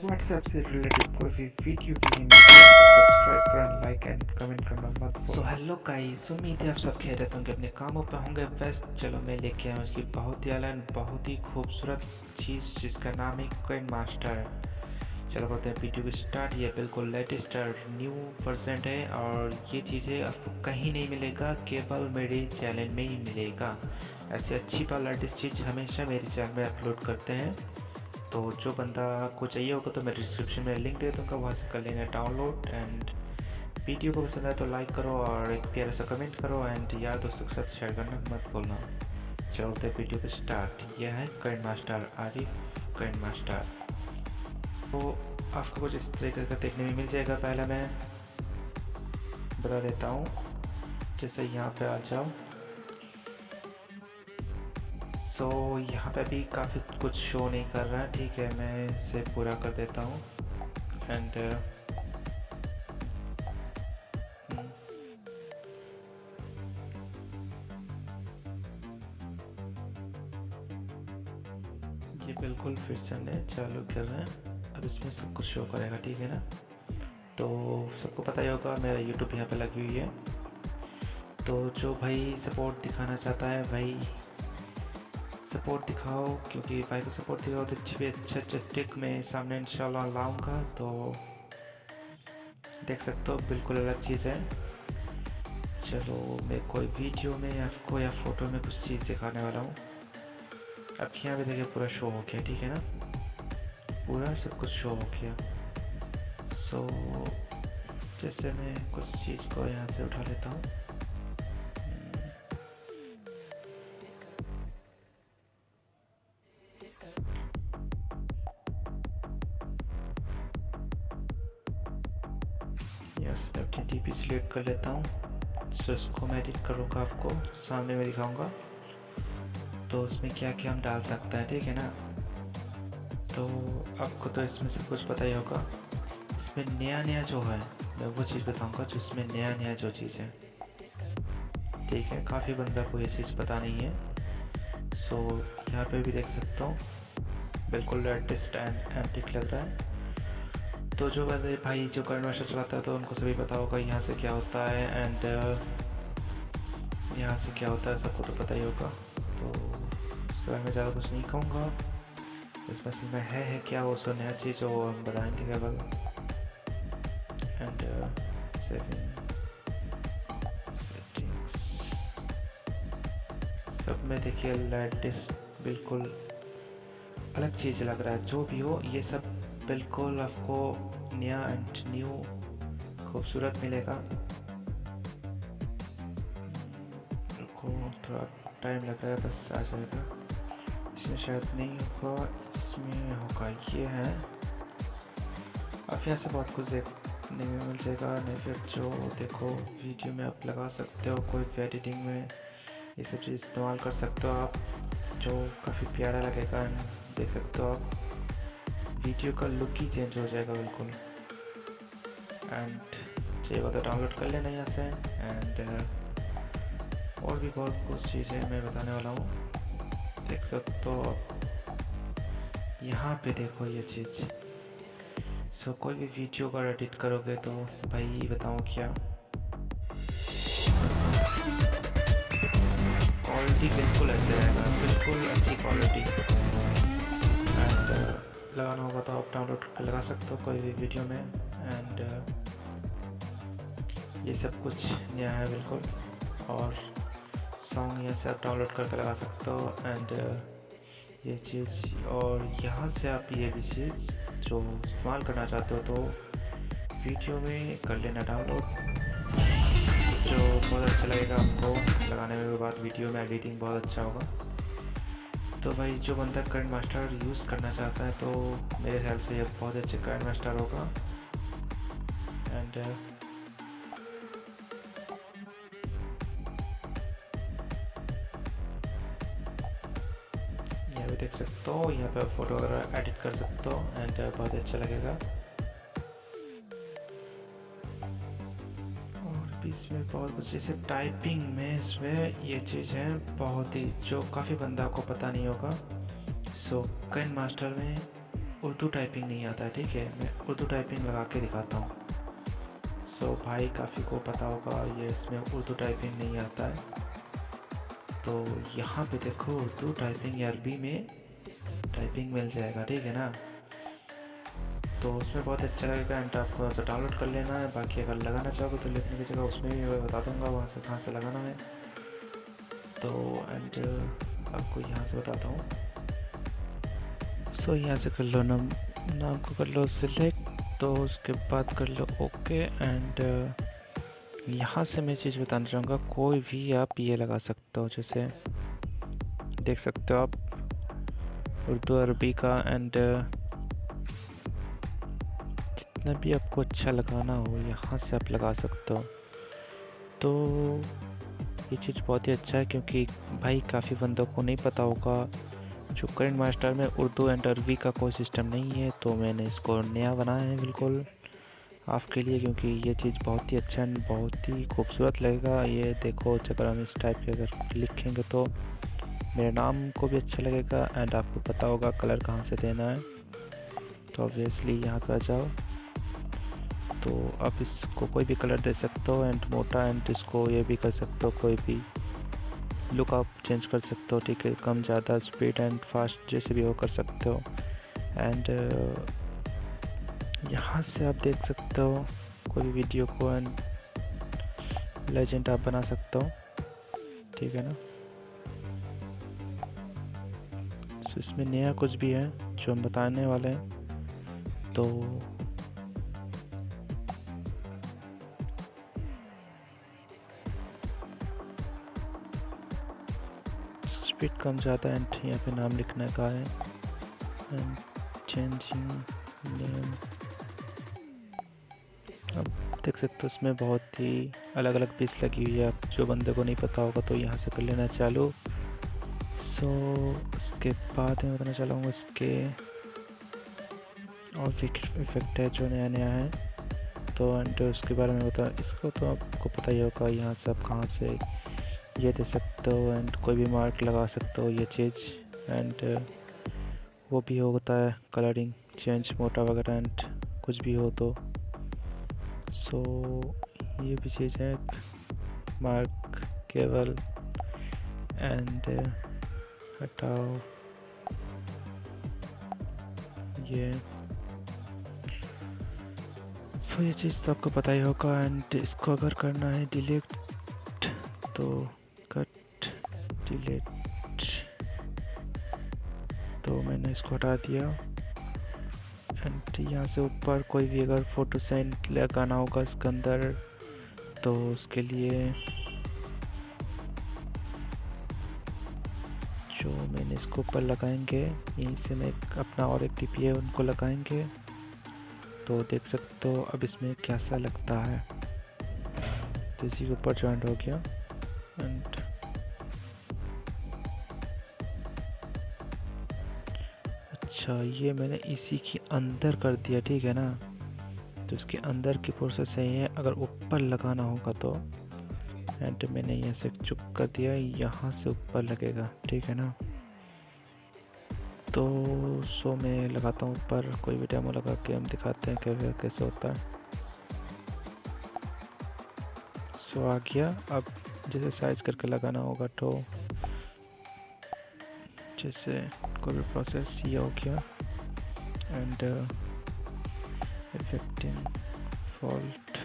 WhatsApp से related कोई भी वीडियो के लिए सब्सक्राइब करना, लाइक एंड कमेंट करना मत भूलना। हेलो गाइस, उम्मीद है आप सब खैरियत होंगे, अपने कामों पे होंगे व्यस्त। चलो मैं लेके आया हूँ इसकी बहुत ही अलग, बहुत ही खूबसूरत चीज़ जिसका नाम है काइनमास्टर। चलो करते हैं वीडियो को स्टार्ट। ये बिल्कुल लेटेस्ट न्यू वर्जन है और ये चीज़ें आपको कहीं नहीं मिलेगा, केवल मेरे चैनल में ही मिलेगा। ऐसी अच्छी और लेटेस्ट चीज़ हमेशा मेरे चैनल में अपलोड करते हैं। तो जो बंदा को चाहिए होगा तो मैं डिस्क्रिप्शन में लिंक दे दूँगा, वहाँ से कर लेना डाउनलोड। एंड वीडियो को पसंद आए तो लाइक करो और एक प्यारा सा कमेंट करो एंड यार दोस्तों के साथ शेयर करना मत भूलना। चलते वीडियो को स्टार्ट। यह है काइनमास्टर, आरिफ काइनमास्टर। तो आपको कुछ इस तरीके का देखने में मिल जाएगा। पहले मैं बता देता हूँ, जैसे यहाँ पे आ जाओ। तो यहाँ पे भी काफ़ी कुछ शो नहीं कर रहा है, ठीक है, मैं इसे पूरा कर देता हूँ। एंड ये बिल्कुल फिर से हमने चालू कर रहे हैं। अब इसमें सब कुछ शो करेगा, ठीक है ना। तो सबको पता ही होगा मेरा YouTube यहाँ पे लगी हुई है। तो जो भाई सपोर्ट दिखाना चाहता है, भाई सपोर्ट दिखाओ, क्योंकि भाई को सपोर्ट दिखाओ तो अच्छे ट्रिक में सामने इंशाल्लाह लाऊंगा। तो देख सकते हो बिल्कुल अलग चीज़ है। चलो मैं कोई वीडियो में आपको या फोटो में कुछ चीज़ दिखाने वाला हूँ। अब यहाँ पे देखिए पूरा शो हो गया, ठीक है ना, पूरा सब कुछ शो हो गया। सो जैसे मैं कुछ चीज़ को यहाँ से उठा लेता हूँ। यहाँ से अपनी डीपी सिलेक्ट कर लेता हूँ। सो इसको मैं एडिट करूँगा, आपको सामने में दिखाऊँगा। तो उसमें क्या क्या हम डाल सकते हैं, ठीक है ना। तो आपको तो इसमें सब कुछ पता ही होगा। इसमें नया जो है मैं वो चीज़ बताऊंगा, जो इसमें नया जो चीज़ है, ठीक है। काफ़ी बंदा को ये चीज़ पता नहीं है। सो यहाँ पे भी देख सकता हूँ, बिल्कुल लेटेस्ट एंड एंटिक लग रहा है। तो जो बंदे भाई जो काइनमास्टर चलाता है तो उनको सभी पता होगा यहाँ से क्या होता है एंड यहाँ से क्या होता है, सबको तो पता ही होगा। तो इसके बारे में ज़्यादा कुछ नहीं कहूँगा। इसमें असल में है क्या वो सो नया चीज़ जो हम बताएंगे केवल। एंड सेटिंग्स सब में देखिए लेटेस्ट, बिल्कुल अलग चीज़ लग रहा है। जो भी हो ये सब बिल्कुल आपको नया एंड न्यू खूबसूरत मिलेगा। को थोड़ा टाइम लग रहा है, बस आ जाएगा। इसमें शायद नहीं होगा, इसमें होगा। ये है, आप यहाँ से बहुत कुछ देखने में मिल जाएगा। नहीं फिर जो देखो वीडियो में आप लगा सकते हो, कोई भी एडिटिंग में ये सब चीज़ इस्तेमाल कर सकते हो आप, जो काफ़ी प्यारा लगेगा। देख सकते हो आप वीडियो का लुक ही चेंज हो जाएगा बिल्कुल। एंड चाहिए तो डाउनलोड कर लेना यहाँ से। एंड और भी बहुत कुछ चीज़ें मैं बताने वाला हूँ, देख सकते हो यहाँ पे। देखो ये चीज़, सो कोई भी वीडियो का एडिट करोगे तो भाई बताओ क्या क्वालिटी बिल्कुल ऐसे रहेगा, बिल्कुल अच्छी क्वालिटी। एंड लगाना होगा तो आप डाउनलोड करके लगा सकते हो कोई भी वीडियो में। एंड ये सब कुछ नया है बिल्कुल। और सॉन्ग यहाँ से आप डाउनलोड करके लगा सकते हो। एंड ये चीज़, और यहाँ से आप ये भी चीज़ जो इस्तेमाल करना चाहते हो तो वीडियो में कर लेना डाउनलोड, जो बहुत अच्छा लगेगा आपको लगाने में। बाद वीडियो में एडिटिंग बहुत अच्छा होगा। तो भाई जो बंदा काइनमास्टर यूज़ करना चाहता है तो मेरे ख्याल से ये बहुत अच्छे काइनमास्टर होगा। एंड यहाँ भी देख सकते हो, यहाँ पे फोटो वगैरह एडिट कर सकते हो एंड बहुत अच्छा लगेगा। और भी इसमें बहुत कुछ, जैसे टाइपिंग में इसमें ये चीज़ है बहुत ही, जो काफ़ी बंदा को पता नहीं होगा। सो काइनमास्टर में उर्दू टाइपिंग नहीं आता है, ठीक है। मैं उर्दू टाइपिंग लगा के दिखाता हूँ। सो भाई काफ़ी को पता होगा ये इसमें उर्दू टाइपिंग नहीं आता है। तो यहाँ पे देखो उर्दू टाइपिंग या अरबी में टाइपिंग मिल जाएगा, ठीक है ना। तो उसमें बहुत अच्छा लगेगा एंड आपको वहाँ से डाउनलोड कर लेना है। बाकी अगर लगाना चाहोगे तो लिखने की जगह उसमें भी मैं बता दूँगा वहाँ से कहाँ से लगाना है। तो एंड आपको यहाँ से बताता हूँ। सो यहाँ से कर लो नाम को कर लो सिलेक्ट, तो उसके बाद कर लो ओके एंड यहाँ से मैं चीज़ बताना चाहूँगा, कोई भी आप ये लगा सकते हो। जैसे देख सकते हो आप उर्दू अरबी का एंड जितना भी आपको अच्छा लगाना हो यहाँ से आप लगा सकते हो। तो ये चीज़ बहुत ही अच्छा है क्योंकि भाई काफ़ी बंदों को नहीं पता होगा जो करेंट मास्टर में उर्दू एंड अरबी का कोई सिस्टम नहीं है। तो मैंने इसको नया बनाया है बिल्कुल आपके लिए, क्योंकि ये चीज़ बहुत ही अच्छा एंड बहुत ही खूबसूरत लगेगा। ये देखो अगर हम इस टाइप के अगर लिखेंगे तो मेरे नाम को भी अच्छा लगेगा एंड आपको पता होगा कलर कहाँ से देना है। तो ऑब्वियसली यहाँ पर आ जाओ, तो आप इसको कोई भी कलर दे सकते हो एंड मोटा एंड इसको ये भी कर सकते हो, कोई भी लुक आप चेंज कर सकते हो, ठीक है। कम ज़्यादा स्पीड एंड फास्ट जैसे भी वो कर सकते हो। एंड यहाँ से आप देख सकते हो कोई भी वीडियो को एंड लेजेंड आप बना सकते हो, ठीक है ना। तो इसमें नया कुछ भी है जो हम बताने वाले हैं। तो स्पीड कम ज़्यादा एंड यहाँ पे नाम लिखने का है एंड चेंजिंग नेम। अब देख सकते हो इसमें बहुत ही अलग अलग पीस लगी हुई है। आप जो बंदे को नहीं पता होगा तो यहाँ से कर लेना चालू। सो उसके बाद मैं बताना चाहूँगा इसके और भी इफेक्ट है जो नया नया है। तो एंड उसके बारे में बता, इसको तो आपको पता ही होगा। यहाँ से आप कहाँ से ये दे सकते हो एंड कोई भी मार्क लगा सकते हो ये चीज़ एंड वो भी होता है कलरिंग चेंज मोटा वगैरह एंड कुछ भी हो तो। सो ये भी चीज़ है मार्क केवल एंड हटाओ ये। सो ये चीज़ तो आपको पता ही होगा एंड इसको अगर करना है डिलीट तो कट डिलीट, तो मैंने इसको हटा दिया। एंड यहाँ से ऊपर कोई भी अगर फ़ोटो सेंड लगाना होगा इसके अंदर तो उसके लिए जो मैंने इसको ऊपर लगाएंगे यहीं से मैं अपना और एक टीपी है उनको लगाएंगे। तो देख सकते हो अब इसमें कैसा लगता है। तो इसी के ऊपर जॉइंट हो गया एंड अच्छा ये मैंने इसी के अंदर कर दिया, ठीक है ना। तो इसके अंदर की प्रोसेस सही है, अगर ऊपर लगाना होगा तो एंड मैंने यहाँ से चुप कर दिया, यहाँ से ऊपर लगेगा, ठीक है ना। तो सो मैं लगाता हूँ ऊपर, कोई भी डेमो लगा के हम दिखाते हैं कैसे होता है। सो आ गया। अब जैसे साइज करके लगाना होगा तो जैसे कोई भी प्रोसेस ये हो गया एंड इफेक्टिंग फॉल्ट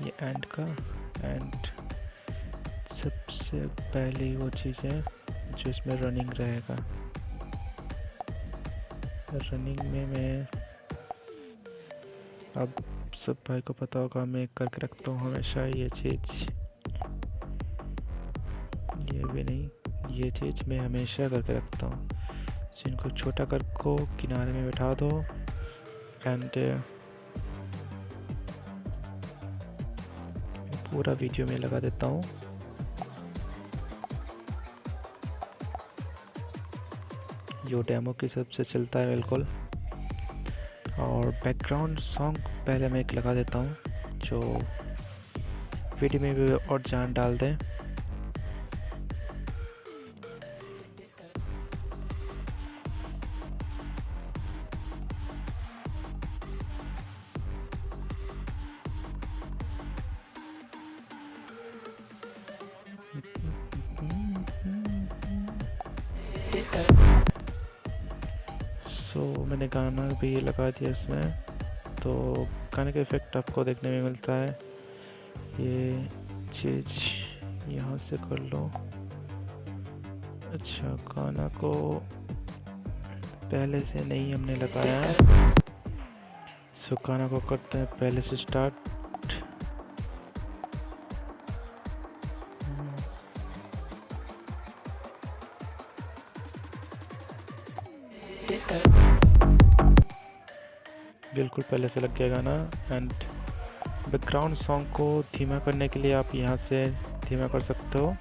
ये एंड का एंड सबसे पहले वो चीज़ है जो इसमें रनिंग रहेगा। रनिंग में मैं अब सब भाई को पता होगा मैं करके रखता हूँ हमेशा ये चीज़, ये भी नहीं ये चीज़ मैं हमेशा करके रखता हूँ। तो इनको छोटा कर को किनारे में बैठा दो एंड पूरा वीडियो में लगा देता हूँ। जो डेमो के हिसाब से चलता है बिल्कुल। और बैकग्राउंड सॉन्ग पहले मैं एक लगा देता हूँ जो वीडियो में भी और जान डाल दें। मैंने गाना भी लगा दिया इसमें, तो गाने का इफेक्ट आपको देखने में मिलता है। ये चीज़ यहाँ से कर लो। अच्छा, गाना को पहले से नहीं हमने लगाया है, गाना को करते हैं पहले से स्टार्ट। बिल्कुल पहले से लग गया गाना। एंड बैकग्राउंड सॉन्ग को धीमा करने के लिए आप यहाँ से धीमा कर सकते हो,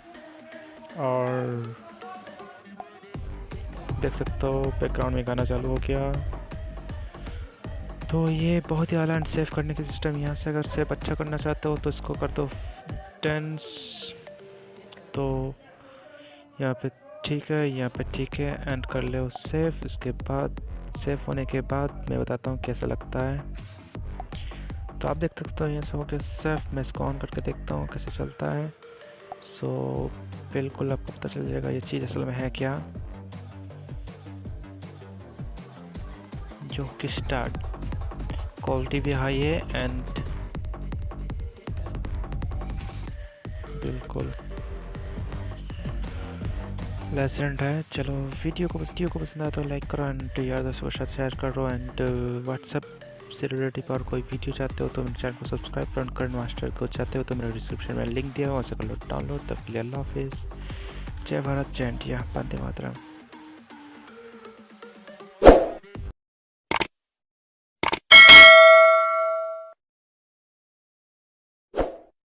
और देख सकते हो बैकग्राउंड में गाना चालू हो गया। तो ये बहुत ही आला एंड सेव करने की सिस्टम। यहाँ से अगर सेव अच्छा करना चाहते हो तो इसको कर दो 10, तो यहाँ पे ठीक है, यहाँ पे ठीक है, एंड कर ले सेव। इसके बाद सेव होने के बाद मैं बताता हूँ कैसा लगता है। तो आप देख सकते हो यहाँ से हो गया सेव। मैं इसको ऑन करके देखता हूँ कैसे चलता है। बिल्कुल आपको पता चल जाएगा ये चीज़ असल में है क्या। जो कि स्टार्ट क्वालिटी भी हाई है एंड बिल्कुल लेजेंड है। चलो वीडियो को पसंद आया तो लाइक करो, एंड यार दोस्तों के साथ शेयर करो। एंड व्हाट्सएप से रिलेटेड और कोई वीडियो चाहते हो तो मेरे चैनल को सब्सक्राइब करो। KineMaster को चाहते हो तो मेरे डिस्क्रिप्शन में लिंक दिया हो, वहाँ से कर लो डाउनलोड। तब के लिए अल्लाह हाफिज़। जय भारत, जय इंडिया, वंदे मातरम।